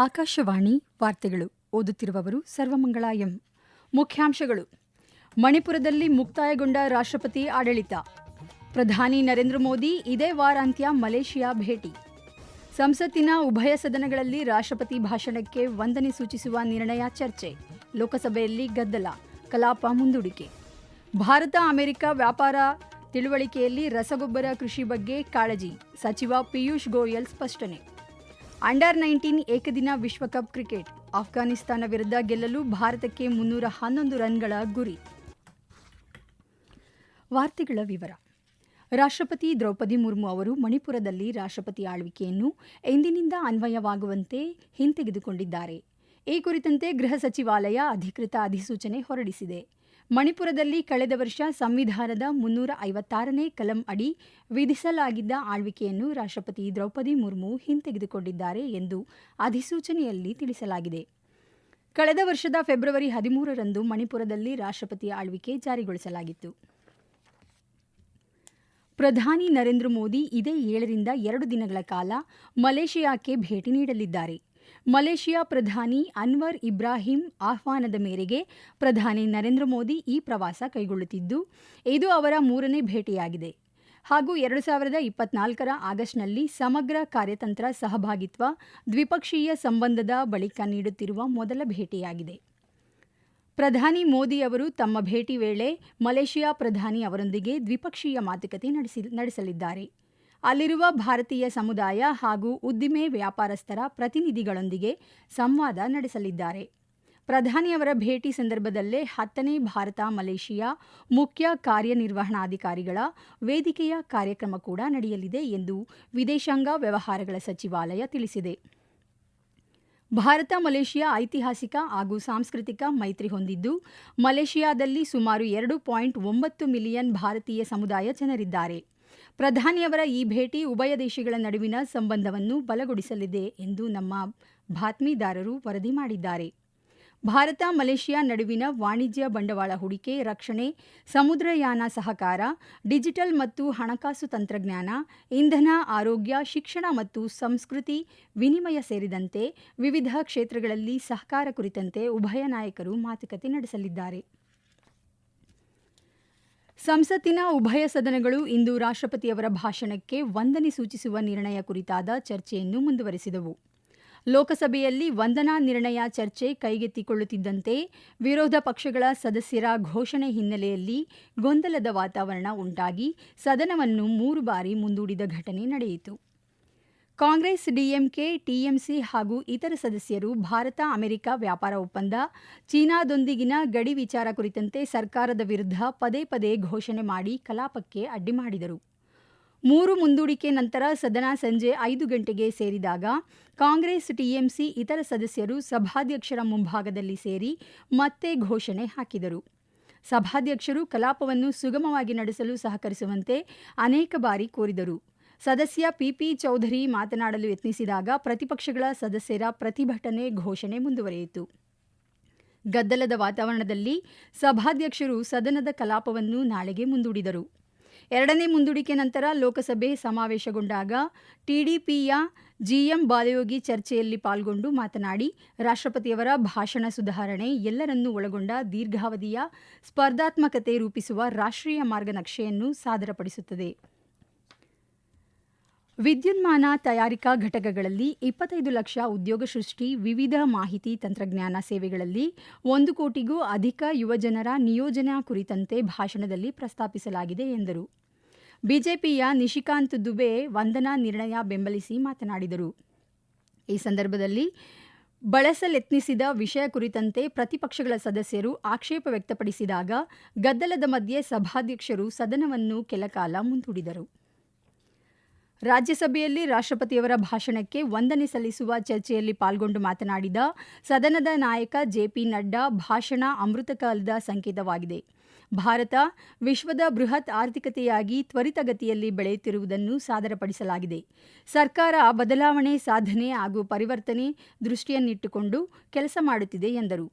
ಆಕಾಶವಾಣಿ ವಾರ್ತೆಗಳು. ಓದುತ್ತಿರುವವರು ಸರ್ವಮಂಗಳ ಎಂ. ಮುಖ್ಯಾಂಶಗಳು. ಮಣಿಪುರದಲ್ಲಿ ಮುಕ್ತಾಯಗೊಂಡ ರಾಷ್ಟ್ರಪತಿ ಆಡಳಿತ. ಪ್ರಧಾನಿ ನರೇಂದ್ರ ಮೋದಿ ಇದೇ ವಾರಾಂತ್ಯ ಮಲೇಷಿಯಾ ಭೇಟಿ. ಸಂಸತ್ತಿನ ಉಭಯ ಸದನಗಳಲ್ಲಿ ರಾಷ್ಟ್ರಪತಿ ಭಾಷಣಕ್ಕೆ ವಂದನೆ ಸೂಚಿಸುವ ನಿರ್ಣಯ ಚರ್ಚೆ. ಲೋಕಸಭೆಯಲ್ಲಿ ಗದ್ದಲ, ಕಲಾಪ ಮುಂದೂಡಿಕೆ. ಭಾರತ ಅಮೆರಿಕ ವ್ಯಾಪಾರ ತಿಳುವಳಿಕೆಯಲ್ಲಿ ರಸಗೊಬ್ಬರ ಕೃಷಿ ಬಗ್ಗೆ ಕಾಳಜಿ. ಸಚಿವ ಪಿಯೂಷ್ ಗೋಯಲ್ ಸ್ಪಷ್ಟನೆ. ಅಂಡರ್-19 ಏಕದಿನ ವಿಶ್ವಕಪ್ ಕ್ರಿಕೆಟ್. ಆಫ್ಘಾನಿಸ್ತಾನ ವಿರುದ್ಧ ಗೆಲ್ಲಲು ಭಾರತಕ್ಕೆ 311 ರನ್ಗಳ ಗುರಿ. ವಾರ್ತೆಗಳ ವಿವರ. ರಾಷ್ಟ್ರಪತಿ ದ್ರೌಪದಿ ಮುರ್ಮು ಅವರು ಮಣಿಪುರದಲ್ಲಿ ರಾಷ್ಟ್ರಪತಿ ಆಳ್ವಿಕೆಯನ್ನು ಎಂದಿನಿಂದ ಅನ್ವಯವಾಗುವಂತೆ ಹಿಂತೆಗೆದುಕೊಂಡಿದ್ದಾರೆ. ಈ ಕುರಿತಂತೆ ಗೃಹ ಸಚಿವಾಲಯ ಅಧಿಕೃತ ಅಧಿಸೂಚನೆ ಹೊರಡಿಸಿದೆ. ಮಣಿಪುರದಲ್ಲಿ ಕಳೆದ ವರ್ಷ ಸಂವಿಧಾನದ 356ನೇ ಕಲಂ ಅಡಿ ವಿಧಿಸಲಾಗಿದ್ದ ಆಳ್ವಿಕೆಯನ್ನು ರಾಷ್ಟ್ರಪತಿ ದ್ರೌಪದಿ ಮುರ್ಮು ಹಿಂತೆಗೆದುಕೊಂಡಿದ್ದಾರೆ ಎಂದು ಅಧಿಸೂಚನೆಯಲ್ಲಿ ತಿಳಿಸಲಾಗಿದೆ. ಕಳೆದ ವರ್ಷದ ಫೆಬ್ರವರಿ 13ರಂದು ಮಣಿಪುರದಲ್ಲಿ ರಾಷ್ಟ್ರಪತಿ ಆಳ್ವಿಕೆ ಜಾರಿಗೊಳಿಸಲಾಗಿತ್ತು. ಪ್ರಧಾನಿ ನರೇಂದ್ರ ಮೋದಿ ಇದೇ 7ರಿಂದ 2 ದಿನಗಳ ಕಾಲ ಮಲೇಷಿಯಾಕ್ಕೆ ಭೇಟಿ ನೀಡಲಿದ್ದಾರೆ. ಮಲೇಷಿಯಾ ಪ್ರಧಾನಿ ಅನ್ವರ್ ಇಬ್ರಾಹಿಂ ಆಹ್ವಾನದ ಮೇರೆಗೆ ಪ್ರಧಾನಿ ನರೇಂದ್ರ ಮೋದಿ ಈ ಪ್ರವಾಸ ಕೈಗೊಳ್ಳುತ್ತಿದ್ದು, ಇದು ಅವರ 3ನೇ ಭೇಟಿಯಾಗಿದೆ ಹಾಗೂ 2024ರ ಆಗಸ್ಟ್ನಲ್ಲಿ ಸಮಗ್ರ ಕಾರ್ಯತಂತ್ರ ಸಹಭಾಗಿತ್ವ ದ್ವಿಪಕ್ಷೀಯ ಸಂಬಂಧದ ಬಳಿಕ ನೀಡುತ್ತಿರುವ ಮೊದಲ ಭೇಟಿಯಾಗಿದೆ. ಪ್ರಧಾನಿ ಮೋದಿ ಅವರು ತಮ್ಮ ಭೇಟಿ ವೇಳೆ ಮಲೇಷಿಯಾ ಪ್ರಧಾನಿ ಅವರೊಂದಿಗೆ ದ್ವಿಪಕ್ಷೀಯ ಮಾತುಕತೆ ನಡೆಸಲಿದ್ದಾರೆ. ಅಲ್ಲಿರುವ ಭಾರತೀಯ ಸಮುದಾಯ ಹಾಗೂ ಉದ್ದಿಮೆ ವ್ಯಾಪಾರಸ್ಥರ ಪ್ರತಿನಿಧಿಗಳೊಂದಿಗೆ ಸಂವಾದ ನಡೆಸಲಿದ್ದಾರೆ. ಪ್ರಧಾನಿಯವರ ಭೇಟಿ ಸಂದರ್ಭದಲ್ಲೇ 10ನೇ ಭಾರತ ಮಲೇಷಿಯಾ ಮುಖ್ಯ ಕಾರ್ಯನಿರ್ವಹಣಾಧಿಕಾರಿಗಳ ವೇದಿಕೆಯ ಕಾರ್ಯಕ್ರಮ ಕೂಡ ನಡೆಯಲಿದೆ ಎಂದು ವಿದೇಶಾಂಗ ವ್ಯವಹಾರಗಳ ಸಚಿವಾಲಯ ತಿಳಿಸಿದೆ. ಭಾರತ ಮಲೇಷಿಯಾ ಐತಿಹಾಸಿಕ ಹಾಗೂ ಸಾಂಸ್ಕೃತಿಕ ಮೈತ್ರಿ ಹೊಂದಿದ್ದು, ಮಲೇಷಿಯಾದಲ್ಲಿ ಸುಮಾರು 2.9 ಮಿಲಿಯನ್ ಭಾರತೀಯ ಸಮುದಾಯ ಜನರಿದ್ದಾರೆ. ಪ್ರಧಾನಿಯವರ ಈ ಭೇಟಿ ಉಭಯ ದೇಶಗಳ ನಡುವಿನ ಸಂಬಂಧವನ್ನು ಬಲಗೊಳಿಸಲಿದೆ ಎಂದು ನಮ್ಮ ಬಾತ್ಮೀದಾರರು ವರದಿ ಮಾಡಿದ್ದಾರೆ. ಭಾರತ ಮಲೇಷಿಯಾ ನಡುವಿನ ವಾಣಿಜ್ಯ, ಬಂಡವಾಳ ಹೂಡಿಕೆ, ರಕ್ಷಣೆ, ಸಮುದ್ರಯಾನ ಸಹಕಾರ, ಡಿಜಿಟಲ್ ಮತ್ತು ಹಣಕಾಸು ತಂತ್ರಜ್ಞಾನ, ಇಂಧನ, ಆರೋಗ್ಯ, ಶಿಕ್ಷಣ ಮತ್ತು ಸಂಸ್ಕೃತಿ ವಿನಿಮಯ ಸೇರಿದಂತೆ ವಿವಿಧ ಕ್ಷೇತ್ರಗಳಲ್ಲಿ ಸಹಕಾರ ಕುರಿತಂತೆ ಉಭಯ ನಾಯಕರು ಮಾತುಕತೆ ನಡೆಸಲಿದ್ದಾರೆ. ಸಂಸತ್ತಿನ ಉಭಯ ಸದನಗಳು ಇಂದು ರಾಷ್ಟ್ರಪತಿಯವರ ಭಾಷಣಕ್ಕೆ ವಂದನೆ ಸೂಚಿಸುವ ನಿರ್ಣಯ ಕುರಿತಾದ ಚರ್ಚೆಯನ್ನು ಮುಂದುವರೆಸಿದವು. ಲೋಕಸಭೆಯಲ್ಲಿ ವಂದನಾ ನಿರ್ಣಯ ಚರ್ಚೆ ಕೈಗೆತ್ತಿಕೊಳ್ಳುತ್ತಿದ್ದಂತೆ ವಿರೋಧ ಪಕ್ಷಗಳ ಸದಸ್ಯರ ಘೋಷಣೆ ಹಿನ್ನೆಲೆಯಲ್ಲಿ ಗೊಂದಲದ ವಾತಾವರಣ ಉಂಟಾಗಿ ಸದನವನ್ನು 3 ಬಾರಿ ಮುಂದೂಡಿದ ಘಟನೆ ನಡೆಯಿತು. ಕಾಂಗ್ರೆಸ್, ಡಿಎಂಕೆ, ಟಿಎಂಸಿ ಹಾಗೂ ಇತರ ಸದಸ್ಯರು ಭಾರತ ಅಮೆರಿಕ ವ್ಯಾಪಾರ ಒಪ್ಪಂದ, ಚೀನಾದೊಂದಿಗಿನ ಗಡಿ ವಿಚಾರ ಕುರಿತಂತೆ ಸರ್ಕಾರದ ವಿರುದ್ಧ ಪದೇ ಪದೇ ಘೋಷಣೆ ಮಾಡಿ ಕಲಾಪಕ್ಕೆ ಅಡ್ಡಿ ಮಾಡಿದರು. 3 ಮುಂದೂಡಿಕೆ ನಂತರ ಸದನ ಸಂಜೆ 5 ಗಂಟೆಗೆ ಸೇರಿದಾಗ ಕಾಂಗ್ರೆಸ್, ಟಿಎಂಸಿ ಇತರ ಸದಸ್ಯರು ಸಭಾಧ್ಯಕ್ಷರ ಮುಂಭಾಗದಲ್ಲಿ ಸೇರಿ ಮತ್ತೆ ಘೋಷಣೆ ಹಾಕಿದರು. ಸಭಾಧ್ಯಕ್ಷರು ಕಲಾಪವನ್ನು ಸುಗಮವಾಗಿ ನಡೆಸಲು ಸಹಕರಿಸುವಂತೆ ಅನೇಕ ಬಾರಿ ಕೋರಿದರು. ಸದಸ್ಯ ಪಿಪಿ ಚೌಧರಿ ಮಾತನಾಡಲು ಯತ್ನಿಸಿದಾಗ ಪ್ರತಿಪಕ್ಷಗಳ ಸದಸ್ಯರ ಪ್ರತಿಭಟನೆ ಘೋಷಣೆ ಮುಂದುವರೆಯಿತು. ಗದ್ದಲದ ವಾತಾವರಣದಲ್ಲಿ ಸಭಾಧ್ಯಕ್ಷರು ಸದನದ ಕಲಾಪವನ್ನು ನಾಳೆಗೆ ಮುಂದೂಡಿದರು. 2ನೇ ಮುಂದೂಡಿಕೆ ನಂತರ ಲೋಕಸಭೆ ಸಮಾವೇಶಗೊಂಡಾಗ ಟಿಡಿಪಿಯ ಜಿಎಂ ಬಾಲಯೋಗಿ ಚರ್ಚೆಯಲ್ಲಿ ಪಾಲ್ಗೊಂಡು ಮಾತನಾಡಿ, ರಾಷ್ಟ್ರಪತಿಯವರ ಭಾಷಣ ಸುಧಾರಣೆ ಎಲ್ಲರನ್ನೂ ಒಳಗೊಂಡ ದೀರ್ಘಾವಧಿಯ ಸ್ಪರ್ಧಾತ್ಮಕತೆ ರೂಪಿಸುವ ರಾಷ್ಟ್ರೀಯ ಮಾರ್ಗನಕ್ಷೆಯನ್ನು ಸಾದರಪಡಿಸುತ್ತದೆ. ವಿದ್ಯುನ್ಮಾನ ತಯಾರಿಕಾ ಘಟಕಗಳಲ್ಲಿ 25 ಲಕ್ಷ ಉದ್ಯೋಗ ಸೃಷ್ಟಿ, ವಿವಿಧ ಮಾಹಿತಿ ತಂತ್ರಜ್ಞಾನ ಸೇವೆಗಳಲ್ಲಿ 1 ಕೋಟಿಗೂ ಅಧಿಕ ಯುವಜನರ ನಿಯೋಜನೆ ಕುರಿತಂತೆ ಭಾಷಣದಲ್ಲಿ ಪ್ರಸ್ತಾಪಿಸಲಾಗಿದೆ ಎಂದರು. ಬಿಜೆಪಿಯ ನಿಶಿಕಾಂತ್ ದುಬೆ ವಂದನಾ ನಿರ್ಣಯ ಬೆಂಬಲಿಸಿ ಮಾತನಾಡಿದರು. ಈ ಸಂದರ್ಭದಲ್ಲಿ ಬಳಸಲೆತ್ನಿಸಿದ ವಿಷಯ ಕುರಿತಂತೆ ಪ್ರತಿಪಕ್ಷಗಳ ಸದಸ್ಯರು ಆಕ್ಷೇಪ ವ್ಯಕ್ತಪಡಿಸಿದಾಗ ಗದ್ದಲದ ಮಧ್ಯೆ ಸಭಾಧ್ಯಕ್ಷರು ಸದನವನ್ನು ಕೆಲಕಾಲ ಮುಂದೂಡಿದರು. ರಾಜ್ಯಸಭೆಯಲ್ಲಿ ರಾಷ್ಟ್ರಪತಿಯವರ ಭಾಷಣಕ್ಕೆ ವಂದನೆ ಸಲ್ಲಿಸುವ ಚರ್ಚೆಯಲ್ಲಿ ಪಾಲ್ಗೊಂಡು ಮಾತನಾಡಿದ ಸದನದ ನಾಯಕ ಜೆಪಿ ನಡ್ಡಾ, ಭಾಷಣ ಅಮೃತಕಾಲದ ಸಂಕೇತವಾಗಿದೆ. ಭಾರತ ವಿಶ್ವದ ಬೃಹತ್ ಆರ್ಥಿಕತೆಯಾಗಿ ತ್ವರಿತಗತಿಯಲ್ಲಿ ಬೆಳೆಯುತ್ತಿರುವುದನ್ನು ಸಾದರಪಡಿಸಲಾಗಿದೆ. ಸರ್ಕಾರ ಬದಲಾವಣೆ, ಸಾಧನೆ ಹಾಗೂ ಪರಿವರ್ತನೆ ದೃಷ್ಟಿಯನ್ನಿಟ್ಟುಕೊಂಡು ಕೆಲಸ ಮಾಡುತ್ತಿದೆ ಎಂದರು.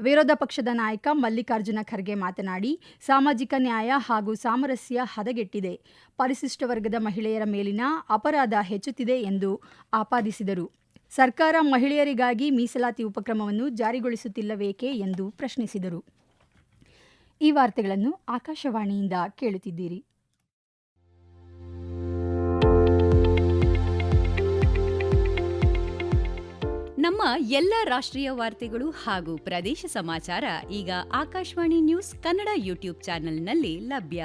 ವಿರೋಧ ಪಕ್ಷದ ನಾಯಕ ಮಲ್ಲಿಕಾರ್ಜುನ ಖರ್ಗೆ ಮಾತನಾಡಿ, ಸಾಮಾಜಿಕ ನ್ಯಾಯ ಹಾಗೂ ಸಾಮರಸ್ಯ ಹದಗೆಟ್ಟಿದೆ, ಪರಿಶಿಷ್ಟ ವರ್ಗದ ಮಹಿಳೆಯರ ಮೇಲಿನ ಅಪರಾಧ ಹೆಚ್ಚುತ್ತಿದೆ ಎಂದು ಆಪಾದಿಸಿದರು. ಸರ್ಕಾರ ಮಹಿಳೆಯರಿಗಾಗಿ ಮೀಸಲಾತಿ ಉಪಕ್ರಮವನ್ನು ಜಾರಿಗೊಳಿಸುತ್ತಿಲ್ಲವೇಕೆ ಎಂದು ಪ್ರಶ್ನಿಸಿದರು. ಈ ವಾರ್ತೆಗಳನ್ನು ಆಕಾಶವಾಣಿಯಿಂದ ಕೇಳುತ್ತಿದ್ದೀರಿ. ನಮ್ಮ ಎಲ್ಲ ರಾಷ್ಟ್ರೀಯ ವಾರ್ತೆಗಳು ಹಾಗೂ ಪ್ರದೇಶ ಸಮಾಚಾರ ಈಗ ಆಕಾಶವಾಣಿ ನ್ಯೂಸ್ ಕನ್ನಡ ಯೂಟ್ಯೂಬ್ ಚಾನೆಲ್ನಲ್ಲಿ ಲಭ್ಯ.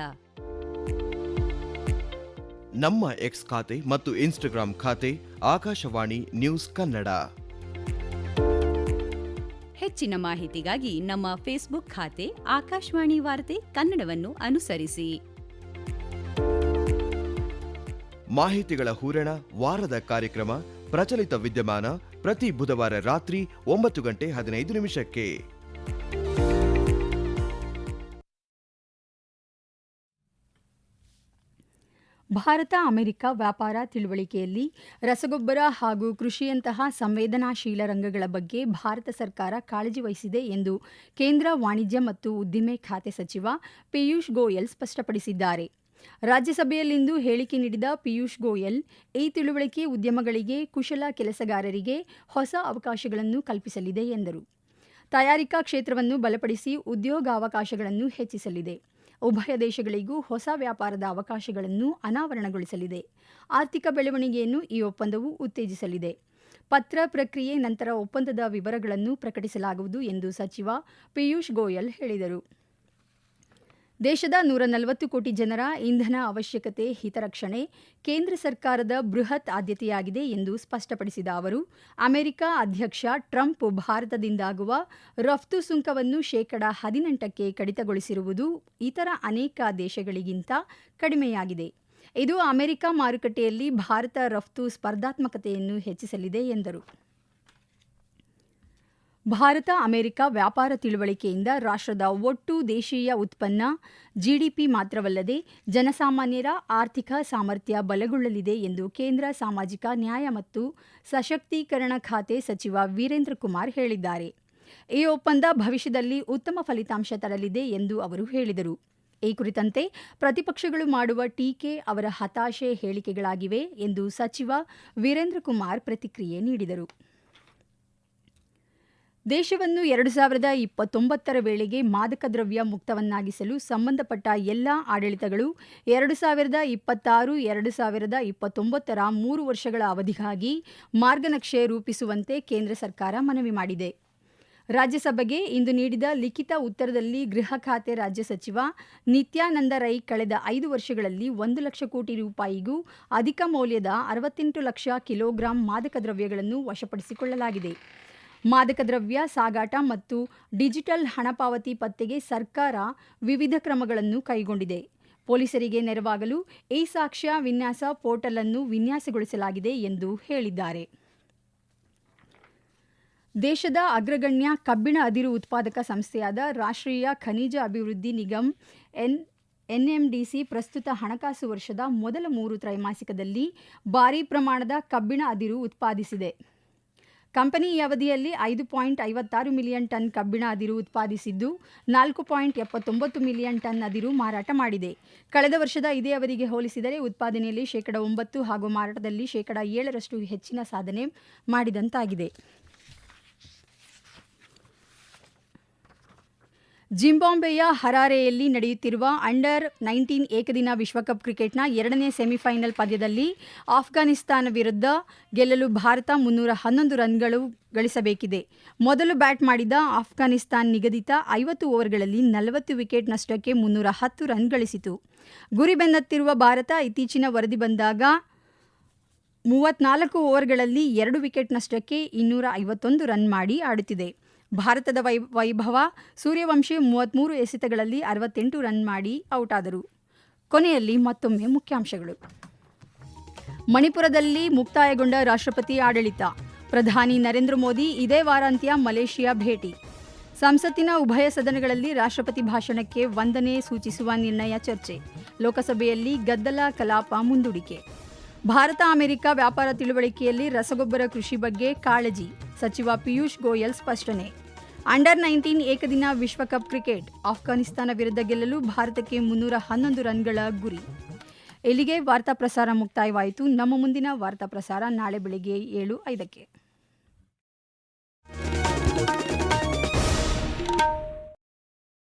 ನಮ್ಮ ಎಕ್ಸ್ ಖಾತೆ ಮತ್ತು ಇನ್ಸ್ಟಾಗ್ರಾಂ ಖಾತೆ ಆಕಾಶವಾಣಿ ನ್ಯೂಸ್ ಕನ್ನಡ. ಹೆಚ್ಚಿನ ಮಾಹಿತಿಗಾಗಿ ನಮ್ಮ ಫೇಸ್ಬುಕ್ ಖಾತೆ ಆಕಾಶವಾಣಿ ವಾರ್ತೆ ಕನ್ನಡವನ್ನು ಅನುಸರಿಸಿ. ಮಾಹಿತಿಗಳ ಹೂರಣ, ವಾರದ ಕಾರ್ಯಕ್ರಮ, ಪ್ರಚಲಿತ ವಿದ್ಯಮಾನ ಪ್ರತಿ ಬುಧವಾರ ರಾತ್ರಿ 9:15 ಭಾರತ ಅಮೆರಿಕ ವ್ಯಾಪಾರ ತಿಳುವಳಿಕೆಯಲ್ಲಿ ರಸಗೊಬ್ಬರ ಹಾಗೂ ಕೃಷಿಯಂತಹ ಸಂವೇದನಾಶೀಲ ರಂಗಗಳ ಬಗ್ಗೆ ಭಾರತ ಸರ್ಕಾರ ಕಾಳಜಿ ವಹಿಸಿದೆ ಎಂದು ಕೇಂದ್ರ ವಾಣಿಜ್ಯ ಮತ್ತು ಉದ್ದಿಮೆ ಖಾತೆ ಸಚಿವ ಪಿಯೂಷ್ ಗೋಯಲ್ ಸ್ಪಷ್ಟಪಡಿಸಿದ್ದಾರೆ. ರಾಜ್ಯಸಭೆಯಲ್ಲಿಂದು ಹೇಳಿಕೆ ನೀಡಿದ ಪಿಯೂಷ್ ಗೋಯಲ್, ಈ ತಿಳುವಳಿಕೆ ಉದ್ಯಮಗಳಿಗೆ, ಕುಶಲ ಕೆಲಸಗಾರರಿಗೆ ಹೊಸ ಅವಕಾಶಗಳನ್ನು ಕಲ್ಪಿಸಲಿದೆ ಎಂದರು. ತಯಾರಿಕಾ ಕ್ಷೇತ್ರವನ್ನು ಬಲಪಡಿಸಿ ಉದ್ಯೋಗಾವಕಾಶಗಳನ್ನು ಹೆಚ್ಚಿಸಲಿದೆ. ಉಭಯ ದೇಶಗಳಿಗೂ ಹೊಸ ವ್ಯಾಪಾರದ ಅವಕಾಶಗಳನ್ನು ಅನಾವರಣಗೊಳಿಸಲಿದೆ. ಆರ್ಥಿಕ ಬೆಳವಣಿಗೆಯನ್ನು ಈ ಒಪ್ಪಂದವು ಉತ್ತೇಜಿಸಲಿದೆ. ಪತ್ರ ಪ್ರಕ್ರಿಯೆ ನಂತರ ಒಪ್ಪಂದದ ವಿವರಗಳನ್ನು ಪ್ರಕಟಿಸಲಾಗುವುದು ಎಂದು ಸಚಿವ ಪಿಯೂಷ್ ಗೋಯಲ್ ಹೇಳಿದರು. ದೇಶದ 140 ಕೋಟಿ ಜನರ ಇಂಧನ ಅವಶ್ಯಕತೆ ಹಿತರಕ್ಷಣೆ ಕೇಂದ್ರ ಸರ್ಕಾರದ ಬೃಹತ್ ಆದ್ಯತೆಯಾಗಿದೆ ಎಂದು ಸ್ಪಷ್ಟಪಡಿಸಿದ ಅವರು, ಅಮೆರಿಕ ಅಧ್ಯಕ್ಷ ಟ್ರಂಪ್ ಭಾರತದಿಂದಾಗುವ ರಫ್ತು ಸುಂಕವನ್ನು 18% ಕಡಿತಗೊಳಿಸಿರುವುದು ಇತರ ಅನೇಕ ದೇಶಗಳಿಗಿಂತ ಕಡಿಮೆಯಾಗಿದೆ. ಇದು ಅಮೆರಿಕ ಮಾರುಕಟ್ಟೆಯಲ್ಲಿ ಭಾರತ ರಫ್ತು ಸ್ಪರ್ಧಾತ್ಮಕತೆಯನ್ನು ಹೆಚ್ಚಿಸಲಿದೆ ಎಂದರು. ಭಾರತ ಅಮೆರಿಕ ವ್ಯಾಪಾರ ತಿಳುವಳಿಕೆಯಿಂದ ರಾಷ್ಟ್ರದ ಒಟ್ಟು ದೇಶೀಯ ಉತ್ಪನ್ನ ಜಿಡಿಪಿ ಮಾತ್ರವಲ್ಲದೆ ಜನಸಾಮಾನ್ಯರ ಆರ್ಥಿಕ ಸಾಮರ್ಥ್ಯ ಬಲಗೊಳ್ಳಲಿದೆ ಎಂದು ಕೇಂದ್ರ ಸಾಮಾಜಿಕ ನ್ಯಾಯ ಮತ್ತು ಸಶಕ್ತೀಕರಣ ಖಾತೆ ಸಚಿವ ವೀರೇಂದ್ರ ಕುಮಾರ್ ಹೇಳಿದ್ದಾರೆ. ಈ ಒಪ್ಪಂದ ಭವಿಷ್ಯದಲ್ಲಿ ಉತ್ತಮ ಫಲಿತಾಂಶ ತರಲಿದೆ ಎಂದು ಅವರು ಹೇಳಿದರು. ಈ ಕುರಿತಂತೆ ಪ್ರತಿಪಕ್ಷಗಳು ಮಾಡುವ ಟೀಕೆ ಅವರ ಹತಾಶೆ ಹೇಳಿಕೆಗಳಾಗಿವೆ ಎಂದು ಸಚಿವ ವೀರೇಂದ್ರ ಕುಮಾರ್ ಪ್ರತಿಕ್ರಿಯೆ ನೀಡಿದರು. ದೇಶವನ್ನು 2029 ವೇಳೆಗೆ ಮಾದಕ ದ್ರವ್ಯ ಮುಕ್ತವನ್ನಾಗಿಸಲು ಸಂಬಂಧಪಟ್ಟ ಎಲ್ಲ ಆಡಳಿತಗಳು 2026-2029 3 ವರ್ಷಗಳ ಅವಧಿಗಾಗಿ ಮಾರ್ಗನಕ್ಷೆ ರೂಪಿಸುವಂತೆ ಕೇಂದ್ರ ಸರ್ಕಾರ ಮನವಿ ಮಾಡಿದೆ. ರಾಜ್ಯಸಭೆಗೆ ಇಂದು ನೀಡಿದ ಲಿಖಿತ ಉತ್ತರದಲ್ಲಿ ಗೃಹ ಖಾತೆ ರಾಜ್ಯ ಸಚಿವ ನಿತ್ಯಾನಂದ ರೈ ಕಳೆದ 5 ವರ್ಷಗಳಲ್ಲಿ 1 ಲಕ್ಷ ಕೋಟಿ ರೂಪಾಯಿಗೂ ಅಧಿಕ ಮೌಲ್ಯದ 68 ಲಕ್ಷ ಕಿಲೋಗ್ರಾಂ ಮಾದಕ ದ್ರವ್ಯಗಳನ್ನು ವಶಪಡಿಸಿಕೊಳ್ಳಲಾಗಿದೆ. ಮಾದಕ ದ್ರವ್ಯ ಸಾಗಾಟ ಮತ್ತು ಡಿಜಿಟಲ್ ಹಣ ಪಾವತಿ ಪತ್ತೆಗೆ ಸರ್ಕಾರ ವಿವಿಧ ಕ್ರಮಗಳನ್ನು ಕೈಗೊಂಡಿದೆ. ಪೊಲೀಸರಿಗೆ ನೆರವಾಗಲು ಈ ಸಾಕ್ಷ್ಯ ವಿನ್ಯಾಸ ಪೋರ್ಟಲ್ ಅನ್ನು ವಿನ್ಯಾಸಗೊಳಿಸಲಾಗಿದೆ ಎಂದು ಹೇಳಿದ್ದಾರೆ. ದೇಶದ ಅಗ್ರಗಣ್ಯ ಕಬ್ಬಿಣ ಅದಿರು ಉತ್ಪಾದಕ ಸಂಸ್ಥೆಯಾದ ರಾಷ್ಟ್ರೀಯ ಖನಿಜ ಅಭಿವೃದ್ಧಿ ನಿಗಮ್ ಎನ್ಎಂಡಿಸಿ ಪ್ರಸ್ತುತ ಹಣಕಾಸು ವರ್ಷದ ಮೊದಲ 3 ತ್ರೈಮಾಸಿಕದಲ್ಲಿ ಭಾರೀ ಪ್ರಮಾಣದ ಕಬ್ಬಿಣ ಅದಿರು ಉತ್ಪಾದಿಸಿದೆ. ಕಂಪನಿ ಈ ಅವಧಿಯಲ್ಲಿ 5.56 ಮಿಲಿಯನ್ ಟನ್ ಕಬ್ಬಿಣ ಅದಿರು ಉತ್ಪಾದಿಸಿದ್ದು 4.79 ಮಿಲಿಯನ್ ಟನ್ ಅದಿರು ಮಾರಾಟ ಮಾಡಿದೆ. ಕಳೆದ ವರ್ಷದ ಇದೇ ಅವಧಿಗೆ ಹೋಲಿಸಿದರೆ ಉತ್ಪಾದನೆಯಲ್ಲಿ 9% ಹಾಗೂ ಮಾರಾಟದಲ್ಲಿ 7% ಹೆಚ್ಚಿನ ಸಾಧನೆ ಮಾಡಿದಂತಾಗಿದೆ. ಜಿಂಬಾಬ್ವೆಯ ಹರಾರೆಯಲ್ಲಿ ನಡೆಯುತ್ತಿರುವ ಅಂಡರ್-19 ಏಕದಿನ ವಿಶ್ವಕಪ್ ಕ್ರಿಕೆಟ್ನ 2ನೇ ಸೆಮಿಫೈನಲ್ ಪಂದ್ಯದಲ್ಲಿ ಆಫ್ಘಾನಿಸ್ತಾನ ವಿರುದ್ಧ ಗೆಲ್ಲಲು ಭಾರತ 311 ರನ್ಗಳು ಗಳಿಸಬೇಕಿದೆ. ಮೊದಲು ಬ್ಯಾಟ್ ಮಾಡಿದ ಆಫ್ಘಾನಿಸ್ತಾನ ನಿಗದಿತ 50 ಓವರ್ಗಳಲ್ಲಿ 40 ವಿಕೆಟ್ ನಷ್ಟಕ್ಕೆ 310 ರನ್ ಗಳಿಸಿತು. ಗುರಿ ಬೆನ್ನತ್ತಿರುವ ಭಾರತ ಇತ್ತೀಚಿನ ವರದಿ ಬಂದಾಗ 34 ಓವರ್ಗಳಲ್ಲಿ 2 ವಿಕೆಟ್ ನಷ್ಟಕ್ಕೆ 251 ರನ್ ಮಾಡಿ ಆಡುತ್ತಿದೆ. ಭಾರತದ ವೈಭವ ಸೂರ್ಯವಂಶಿ 33 ಎಸೆತಗಳಲ್ಲಿ 68 ರನ್ ಮಾಡಿ ಔಟ್ ಆದರು. ಕೊನೆಯಲ್ಲಿ ಮತ್ತೊಮ್ಮೆ ಮುಖ್ಯಾಂಶಗಳು. ಮಣಿಪುರದಲ್ಲಿ ಮುಕ್ತಾಯಗೊಂಡ ರಾಷ್ಟ್ರಪತಿ ಆಡಳಿತ. ಪ್ರಧಾನಿ ನರೇಂದ್ರ ಮೋದಿ ಇದೇ ವಾರಾಂತ್ಯ ಮಲೇಷಿಯಾ ಭೇಟಿ. ಸಂಸತ್ತಿನ ಉಭಯ ಸದನಗಳಲ್ಲಿ ರಾಷ್ಟ್ರಪತಿ ಭಾಷಣಕ್ಕೆ ವಂದನೆ ಸೂಚಿಸುವ ನಿರ್ಣಯ ಚರ್ಚೆ. ಲೋಕಸಭೆಯಲ್ಲಿ ಗದ್ದಲ ಕಲಾಪ ಮುಂದೂಡಿಕೆ. ಭಾರತ ಅಮೆರಿಕ ವ್ಯಾಪಾರ ತಿಳುವಳಿಕೆಯಲ್ಲಿ ರಸಗೊಬ್ಬರ ಕೃಷಿ ಬಗ್ಗೆ ಕಾಳಜಿ. ಸಚಿವ ಪಿಯೂಷ್ ಗೋಯಲ್ ಸ್ಪಷ್ಟನೆ. ಅಂಡರ್-19 ಏಕದಿನ ವಿಶ್ವಕಪ್ ಕ್ರಿಕೆಟ್. ಆಫ್ಘಾನಿಸ್ತಾನ ವಿರುದ್ಧ ಗೆಲ್ಲಲು ಭಾರತಕ್ಕೆ 311 ರನ್ಗಳ ಗುರಿ. ಇಲ್ಲಿಗೆ ವಾರ್ತಾ ಪ್ರಸಾರ ಮುಕ್ತಾಯವಾಯಿತು. ನಮ್ಮ ಮುಂದಿನ ವಾರ್ತಾ ಪ್ರಸಾರ ನಾಳೆ ಬೆಳಗ್ಗೆ 7:05.